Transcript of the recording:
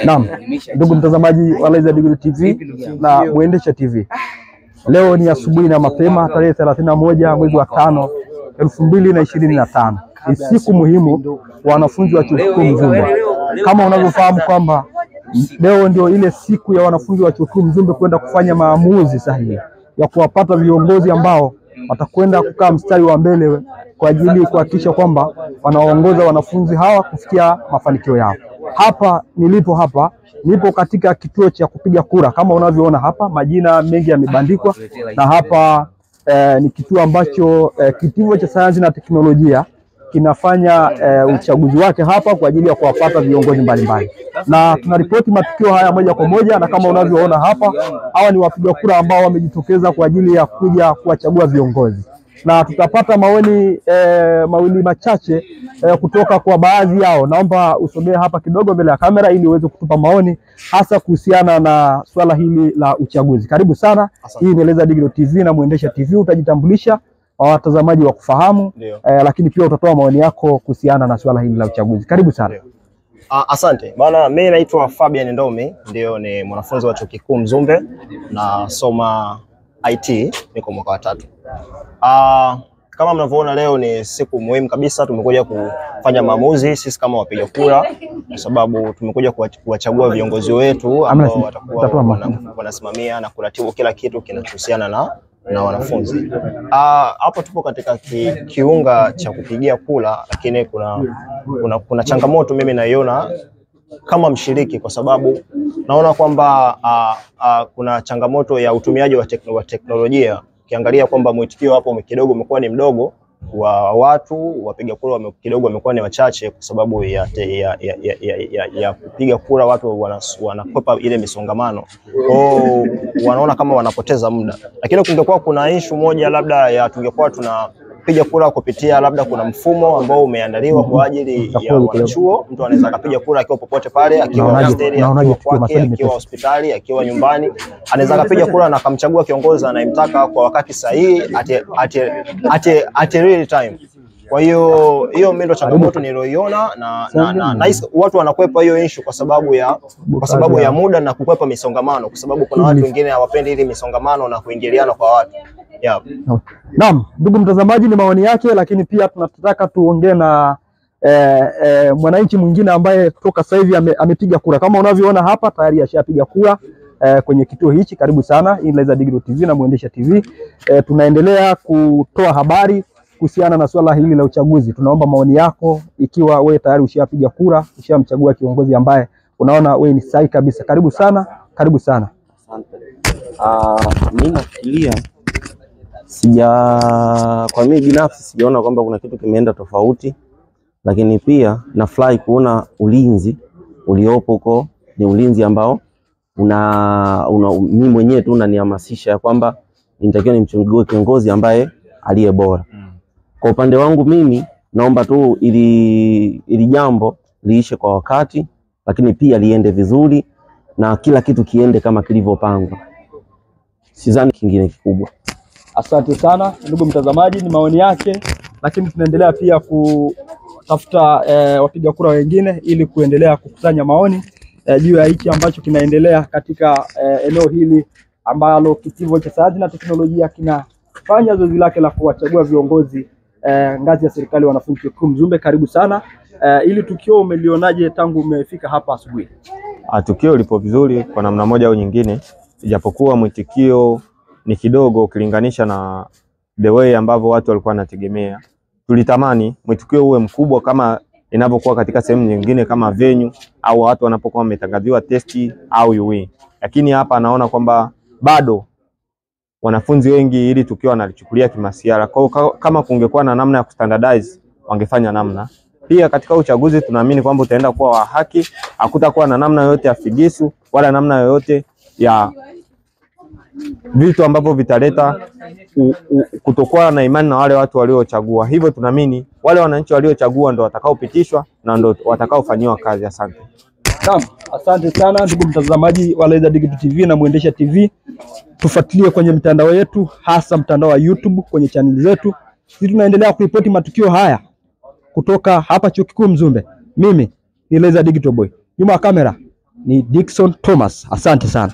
Naam, ndugu mtazamaji wa Laizer Digital TV na Mwendesha TV. Leo ni asubuhi na mapema tarehe 31 mwezi wa 5 2025. Ni siku muhimu kwa wanafunzi wa chuo kikuu Mzumbe. Kama unavyofahamu kwamba leo ndio ile siku ya wanafunzi wa chuo kikuu Mzumbe kwenda kufanya maamuzi sahihi ya kuwapata viongozi ambao watakwenda kukaa mstari wa mbele kwa ajili ya kuhakikisha kwamba wanaongoza wanafunzi hawa kufikia mafanikio yao. Hapa nipo katika kituo cha kupiga kura. Kama unavyoona hapa, majina mengi yamebandikwa, na hapa ni kituo ambacho kitivo cha sayansi na teknolojia kinafanya uchaguzi wake hapa kwa ajili ya kuwapata viongozi mbalimbali, na tunaripoti matukio haya moja kwa moja. Na kama unavyoona hapa, hawa ni wapiga kura ambao wamejitokeza kwa ajili ya kuja kuwachagua viongozi, na tutapata maoni mawili machache kutoka kwa baadhi yao. Naomba usogee hapa kidogo mbele ya kamera ili uweze kutupa maoni hasa kuhusiana na swala hili la uchaguzi. Karibu sana. Hii ni Laizer Digital TV na Mwendesha TV. Utajitambulisha kwa watazamaji wa kufahamu, lakini pia utatoa maoni yako kuhusiana na swala hili la uchaguzi. Karibu sana. Asante. Bana, mimi naitwa Fabian Ndomi, ndio ni mwanafunzi wa chuo kikuu Mzumbe, nasoma IT, niko mwaka wa 3. Kama mnavyoona, leo ni siku muhimu kabisa. Tumekuja kufanya maamuzi sisi kama wapiga kura, kwa sababu tumekuja kuwachagua viongozi wetu ambao watakuwa wanasimamia na kuratibu kila kitu kinachohusiana na wanafunzi. Hapo tupo katika kiunga cha kupigia kura, lakini kuna changamoto mimi naiona kama mshiriki, kwa sababu naona kwamba kuna changamoto ya utumiaji wa teknolojia. Ukiangalia kwamba mwitikio hapo kidogo umekuwa ni mdogo, wa watu wapiga kura kidogo wamekuwa ni wachache, kwa sababu ya kupiga kura watu wanakwepa ile misongamano, wanaona kama wanapoteza muda. Lakini kungekuwa kuna issue moja labda tungekuwa tunapiga kura kupitia labda kuna mfumo ambao umeandaliwa kwa ajili ya wanachuo. Mtu anaweza kupiga kura akiwa popote pale, akiwa hosteli, akiwa kwake, akiwa hospitali, akiwa nyumbani, anaweza kupiga kura na kumchagua kiongozi anayemtaka kwa wakati sahihi at real time. Kwa hiyo mimi ndo changamoto niliyoiona, na watu wanakwepa hiyo issue kwa sababu ya muda na kukwepa misongamano, kwa sababu kuna watu wengine hawapendi ile misongamano na kuingiliana kwa watu. Naam, ndugu mtazamaji, ni maoni yake, lakini pia tunataka tuongee na mwananchi mwingine ambaye kutoka sasa hivi amepiga kura. Kama unavyoona hapa, tayari ashapiga kura kwenye kituo hichi. Karibu sana. Hii ni Laizer Digital TV na Mwendesha TV. Tunaendelea kutoa habari kuhusiana na swala hili la uchaguzi. Tunaomba maoni yako, ikiwa wewe tayari ushapiga kura, ushamchagua kiongozi ambaye unaona wewe ni sahihi kabisa. Karibu sana. Karibu sana. Asante. Mimi nafikiria kwa mimi binafsi sijaona kwamba kuna kitu kimeenda tofauti, lakini pia nafurahi kuona ulinzi uliopo huko ni ulinzi ambao mimi mwenyewe tu unanihamasisha kwamba nitakiwa nimchague kiongozi ambaye aliye bora. Kwa upande wangu mimi naomba tu ili jambo liishe kwa wakati, lakini pia liende vizuri na kila kitu kiende kama kilivyopangwa. Sidhani kingine kikubwa. Asante sana ndugu mtazamaji, ni maoni yake, lakini tunaendelea pia kutafuta wapiga kura wengine ili kuendelea kukusanya maoni juu ya hiki ambacho kinaendelea katika eneo hili ambalo kitivo cha sayansi na teknolojia kinafanya zoezi lake la kuwachagua viongozi ngazi ya serikali wanafunzi chuo kikuu Mzumbe. Karibu sana. Ili tukio umelionaje tangu umefika hapa asubuhi? Tukio lipo vizuri kwa namna moja au nyingine, ijapokuwa mwitikio ni kidogo ukilinganisha na the way ambavyo watu walikuwa wanategemea. Tulitamani mwitikio uwe mkubwa kama inavyokuwa katika sehemu nyingine kama venue au watu wanapokuwa wametangaziwa testi au UE. Lakini hapa naona kwamba bado wanafunzi wengi ili tukio wanalichukulia kimasiara. Kwa kama kungekuwa na namna ya kustandardize wangefanya namna. Pia katika uchaguzi tunaamini kwamba utaenda kuwa wa haki, hakutakuwa na namna yoyote ya figisu wala namna yoyote ya vitu ambavyo vitaleta kutokuwa na imani na wale watu waliochagua. Hivyo tunaamini wale wananchi waliochagua ndo watakaopitishwa na ndo watakaofanyiwa kazi. Asante. Naam, asante sana ndugu mtazamaji wa Laizer Digital TV na Mwendesha TV. Tufuatilie kwenye mitandao yetu, hasa mtandao wa YouTube kwenye channel zetu. Sisi tunaendelea kuripoti matukio haya kutoka hapa chuo kikuu Mzumbe. Mimi ni Laizer Digital Boy. Nyuma ya kamera ni Dickson Thomas. Asante sana.